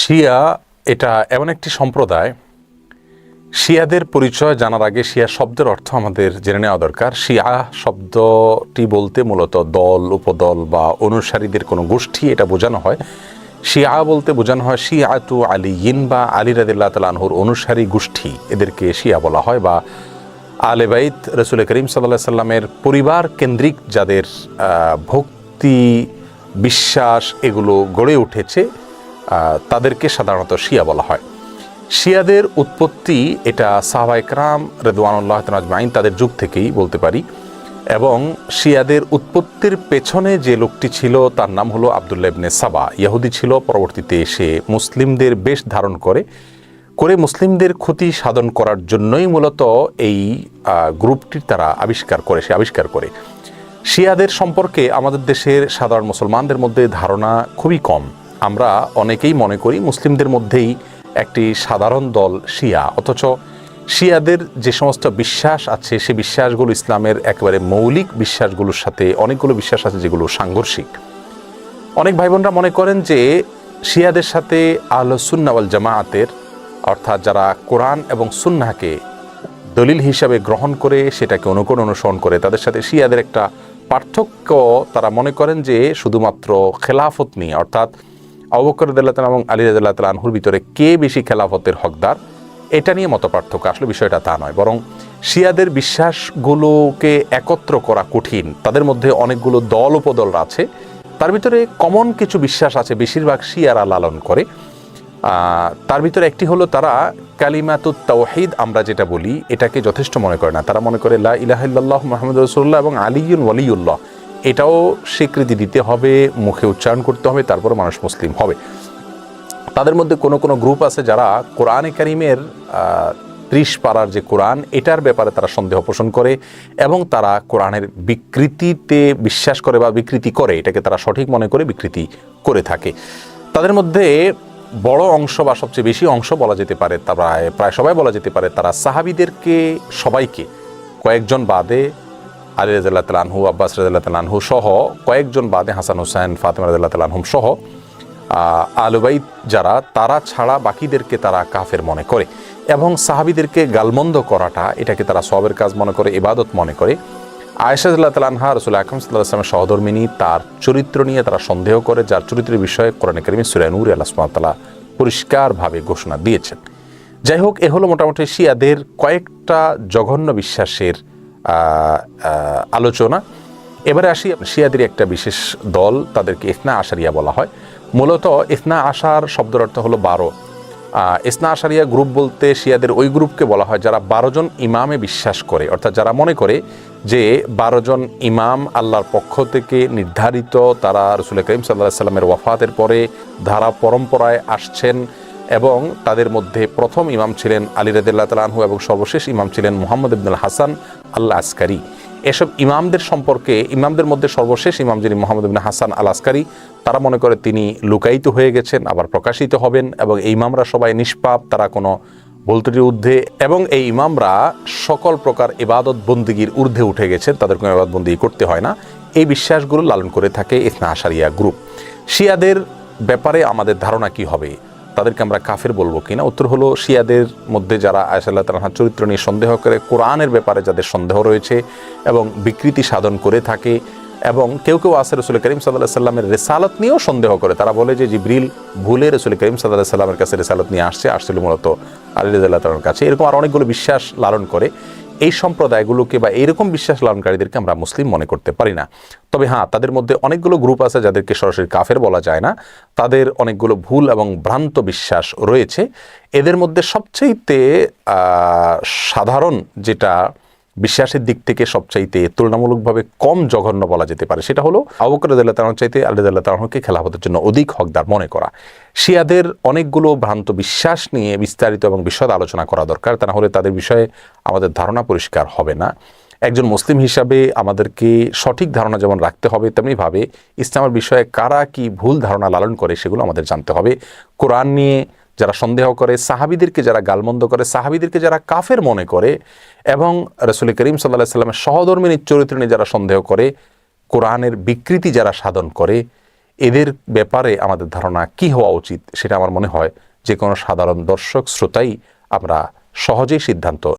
শিয়া এটা এমন একটি সম্প্রদায়, শিয়াদের পরিচয় জানার আগে শিয়া শব্দের অর্থ আমাদের জেনে নেওয়া দরকার। শিয়া শব্দটি বলতে মূলত দল, উপদল বা অনুসারীদের কোনো গোষ্ঠী এটা বোঝানো হয়। শিয়া বলতে বোঝানো হয় শিয়াতু আলিয়িন বা আলী রাদিয়াল্লাহু তাআলা আনহুর অনুসারী গোষ্ঠী, এদেরকে শিয়া বলা হয়। বা আলে বাইত রাসূল করিম সাল্লাল্লাহু আলাইহি সাল্লামের পরিবার কেন্দ্রিক যাদের ভক্তি, বিশ্বাস এগুলো গড়ে উঠেছে তাদেরকে সাধারণত শিয়া বলা হয়। শিয়াদের উৎপত্তি এটা সাহাবায়ে কেরাম রিদওয়ানুল্লাহ আজমাইন তাদের যুগ থেকেই বলতে পারি, এবং শিয়াদের উৎপত্তির পেছনে যে লোকটি ছিল তার নাম হলো আব্দুল্লাহ ইবনে সাবা। ইহুদি ছিল, পরবর্তীতে এসে মুসলিমদের বেশ ধারণ করে মুসলিমদের ক্ষতি সাধন করার জন্যই মূলত এই গ্রুপটি তারা আবিষ্কার করে। শিয়াদের সম্পর্কে আমাদের দেশের সাধারণ মুসলমানদের মধ্যে ধারণা খুবই কম। আমরা অনেকেই মনে করি মুসলিমদের মধ্যেই একটি সাধারণ দল শিয়া, অথচ শিয়াদের যে সমস্ত বিশ্বাস আছে সে বিশ্বাসগুলো ইসলামের একেবারে মৌলিক বিশ্বাসগুলোর সাথে অনেকগুলো বিশ্বাস আছে যেগুলো সাংঘর্ষিক। অনেক ভাই বোনরা মনে করেন যে শিয়াদের সাথে আহলে সুন্নাহ ওয়াল জামাআতের, অর্থাৎ যারা কোরআন এবং সুন্নাহকে দলিল হিসাবে গ্রহণ করে সেটাকে অনুসরণ করে, তাদের সাথে শিয়াদের একটা পার্থক্য তারা মনে করেন যে শুধুমাত্র খেলাফত নিয়ে, অর্থাৎ আবু বকর রাদিয়াল্লাহু তাআলা এবং আলী রাদিয়াল্লাহু তাআলা আনহুর ভিতরে কে বেশি খেলাফতের হকদার এটা নিয়ে মত পার্থক্য। আসলে বিষয়টা তা নয়, বরং শিয়াদের বিশ্বাসগুলোকে একত্র করা কঠিন। তাদের মধ্যে অনেকগুলো দল উপদল আছে, তার ভিতরে কমন কিছু বিশ্বাস আছে বেশিরভাগ শিয়ারা লালন করে। তার ভিতরে একটি হলো তারা কালিমাতুত তাওহীদ আমরা যেটা বলি এটাকে যথেষ্ট মনে করে না। তারা মনে করে লা ইলাহা ইল্লাল্লাহ মুহাম্মাদুর রাসূলুল্লাহ এবং আলিয়ুন ওয়ালিউল্লাহ এটাও স্বীকৃতি দিতে হবে, মুখে উচ্চারণ করতে হবে, তারপর মানুষ মুসলিম হবে। তাদের মধ্যে কোনো গ্রুপ আছে যারা কোরআনে কারিমের 30 পারার যে কোরআন এটার ব্যাপারে তারা সন্দেহ পোষণ করে এবং তারা কোরআনের বিকৃতিতে বিশ্বাস করে বা বিকৃতি করে, এটাকে তারা সঠিক মনে করে বিকৃতি করে থাকে। তাদের মধ্যে বড় অংশ বা সবচেয়ে বেশি অংশ বলা যেতে পারে, প্রায় সবাই বলা যেতে পারে, তারা সাহাবীদেরকে সবাইকে কয়েকজন বাদে আলী রাদিয়াল্লাহু তাআলা আনহু, আব্বাস রাদিয়াল্লাহু তাআলা আনহু সহ কয়েকজন বাদে হাসান হুসাইন, ফাতেমা রাদিয়াল্লাহু তাআলা আনহুম সহ আহলে বাইত যারা তারা ছাড়া বাকিদেরকে তারা কাফের মনে করে এবং সাহাবীদেরকে গালমন্দ করাটা এটাকে তারা সওয়াবের কাজ মনে করে, ইবাদত মনে করে। আয়েশা রাদিয়াল্লাহু তাআলা আনহা রাসূল আকরাম সাল্লাল্লাহু আলাইহি ওয়াসাল্লামের সহধর্মিণী, তার চরিত্র নিয়ে তারা সন্দেহ করে, যার চরিত্রের বিষয়ে কোরআনে কারিমে সূরা নূরে আল্লাহ সুবহানাহু ওয়া তাআলা পরিষ্কারভাবে ঘোষণা দিয়েছেন। যাই হোক, এ হলো মোটামুটি শিয়াদের কয়েকটা জঘন্য বিশ্বাসের আলোচনা। এবারে আসি শিয়াদের একটা বিশেষ দল, তাদেরকে ইসনা আশারিয়া বলা হয়। মূলত ইসনা আশার শব্দের অর্থ হলো 12। ইসনা আশারিয়া গ্রুপ বলতে শিয়াদের ওই গ্রুপকে বলা হয় যারা 12 জন ইমামে বিশ্বাস করে, অর্থাৎ যারা মনে করে যে 12 জন ইমাম আল্লাহর পক্ষ থেকে নির্ধারিত, তারা রাসূল করিম সাল্লাল্লাহু আলাইহি সাল্লামের ওয়াফাতের পরে ধারা পরম্পরায় আসছেন এবং তাদের মধ্যে প্রথম ইমাম ছিলেন আলী রাদিয়াল্লাহু তাআলা আনহু এবং সর্বশেষ ইমাম ছিলেন মুহাম্মদ ইবনুল হাসান আল আসকারি। এসব ইমামদের সম্পর্কে, ইমামদের মধ্যে সর্বশেষ ইমাম যিনি মুহাম্মদ ইবনে হাসান আল আসকারি, তারা মনে করে তিনি লুকায়িত হয়ে গেছেন, আবার প্রকাশিত হবেন, এবং এই ইমামরা সবাই নিষ্পাপ, তারা কোনো ভুল ত্রুটির ঊর্ধ্বে, এবং এই ইমামরা সকল প্রকার ইবাদত বন্দিগির ঊর্ধ্বে উঠে গেছেন, তাদের কোনো ইবাদত বন্দিগি করতে হয় না। এই বিশ্বাসগুলো লালন করে থাকে ইসনা আশারিয়া গ্রুপ। শিয়াদের ব্যাপারে আমাদের ধারণা কি হবে, তাদেরকে আমরা কাফের বলবো কিনা? উত্তর হলো, শিয়াদের মধ্যে যারা আয়েশা রাদিয়াল্লাহু তাআলার চরিত্র নিয়ে সন্দেহ করে, কোরআনের ব্যাপারে যাদের সন্দেহ রয়েছে এবং বিকৃতি সাধন করে থাকে, এবং কেউ আছে রাসূল করিম সাল্লাল্লাহু আলাইহি সাল্লামের রিসালাত নিয়েও সন্দেহ করে। তারা বলে যে জিবরিল ভুলে রাসূল করিম সাল্লাল্লাহু আলাইহি সাল্লামের কাছে রিসালাত নিয়ে আসছিল মূলত আলী রাদিয়াল্লাহু তাআলার কাছে। এরকম আর অনেকগুলো বিশ্বাস লালন করে। এই সম্প্রদায়গুলোকে বা এইরকম বিশ্বাস লালনকারীদেরকে আমরা মুসলিম মনে করতে পারি না। তবে হ্যাঁ, তাদের মধ্যে অনেকগুলো গ্রুপ আছে যাদেরকে সরাসরি কাফের বলা যায় না, তাদের অনেকগুলো ভুল এবং ভ্রান্ত বিশ্বাস রয়েছে। এদের মধ্যে সবচাইতে সাধারণ যেটা বিশ্বাসের দিক থেকে সবচাইতে তুলনামূলকভাবে কম জঘন্য বলা যেতে পারে সেটা হলো আবু বকর রাদিয়াল্লাহু তাআলা চাইতে আলী রাদিয়াল্লাহু তাআলাকে খেলাফতের জন্য অধিক হকদার মনে করা। শিয়াদের অনেকগুলো ভ্রান্ত বিশ্বাস নিয়ে বিস্তারিত এবং বিশদ আলোচনা করা দরকার, তা না হলে তাদের বিষয়ে আমাদের ধারণা পরিষ্কার হবে না। একজন মুসলিম হিসাবে আমাদেরকে সঠিক ধারণা যেমন রাখতে হবে, তেমনিভাবে ইসলামের বিষয়ে কারা কি ভুল ধারণা লালন করে সেগুলো আমাদের জানতে হবে। কোরআন নিয়ে যারা সন্দেহ করে, সাহাবীদেরকে যারা গালমন্দ করে, সাহাবীদেরকে যারা কাফের মনে করে, এবং রাসূল করিম সাল্লাল্লাহু আলাইহি সাল্লামের সহধর্মিণীর চরিত্র নিয়ে যারা সন্দেহ করে, কোরআনের বিকৃতি যারা সাধন করে, এদের ব্যাপারে আমাদের ধারণা কি হওয়া উচিত, সেটা আমার মনে হয় যে কোনো সাধারণ দর্শক শ্রোতাই আমরা সহজেই সিদ্ধান্ত